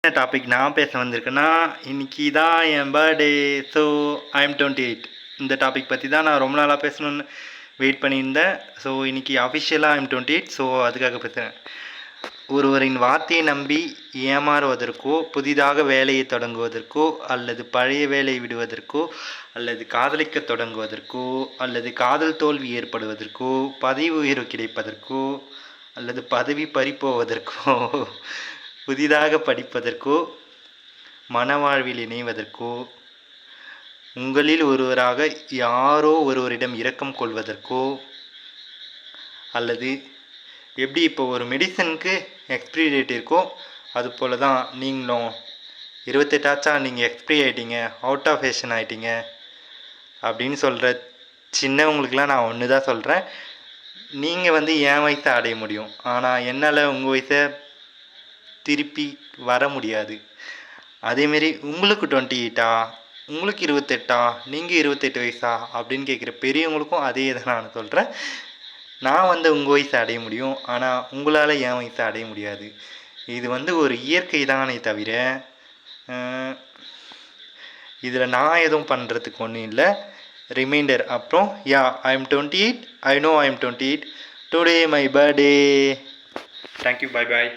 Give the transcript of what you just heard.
என்ன டாபிக் நான் பேச வந்திருக்கேன்னா, இன்னைக்கு தான் என் பர்த்டே. So I am 28. இந்த டாபிக் பற்றி தான் நான் ரொம்ப நாளாக பேசணும்னு வெயிட் பண்ணியிருந்தேன். ஸோ இன்னைக்கு அஃபிஷியலாக ஐ எம் 28. ஸோ அதுக்காக பேசுகிறேன். ஒருவரின் வார்த்தையை நம்பி ஏமாறுவதற்கோ, புதிதாக வேலையை தொடங்குவதற்கோ, அல்லது பழைய வேலையை விடுவதற்கோ, அல்லது காதலிக்க தொடங்குவதற்கோ, அல்லது காதல் தோல்வி ஏற்படுவதற்கோ, பதவி உயர்வு கிடைப்பதற்கோ, அல்லது பதவி பறிப்போவதற்கோ, புதிதாக படிப்பதற்கோ, மனவாழ்வில் இணைவதற்கோ, உங்களில் ஒருவராக யாரோ ஒருவரிடம் இரக்கம் கொள்வதற்கோ, அல்லது எப்படி இப்போ ஒரு மெடிசனுக்கு எக்ஸ்பிரி டேட் இருக்கோ அது போல தான் நீங்களும் 28 ஆச்சா நீங்கள் எக்ஸ்பிரி ஆகிட்டீங்க, அவுட் ஆஃப் ஃபேஷன் ஆகிட்டீங்க அப்படின்னு சொல்கிற சின்னவங்களுக்கெலாம் நான் ஒன்று தான் சொல்கிறேன். நீங்கள் என் வயசை அடைய முடியும், ஆனால் என்னால் உங்கள் வயசை திருப்பி வர முடியாது. அதேமாரி உங்களுக்கு 28ஆ, உங்களுக்கு 28ஆ, நீங்கள் 28 வயசா அப்படின்னு கேட்குற பெரியவங்களுக்கும் அதே இதை நான் சொல்கிறேன். நான் உங்கள் வயசை அடைய முடியும், ஆனால் உங்களால் என் வயசை அடைய முடியாது. இது ஒரு இயற்கை தானே தவிர இதில் நான் எதுவும் பண்ணுறதுக்கு ஒன்றும் இல்லை. ரிமைண்டர் அப்புறம் I am 28. I know I am 28. Today my birthday. Thank you. Bye bye.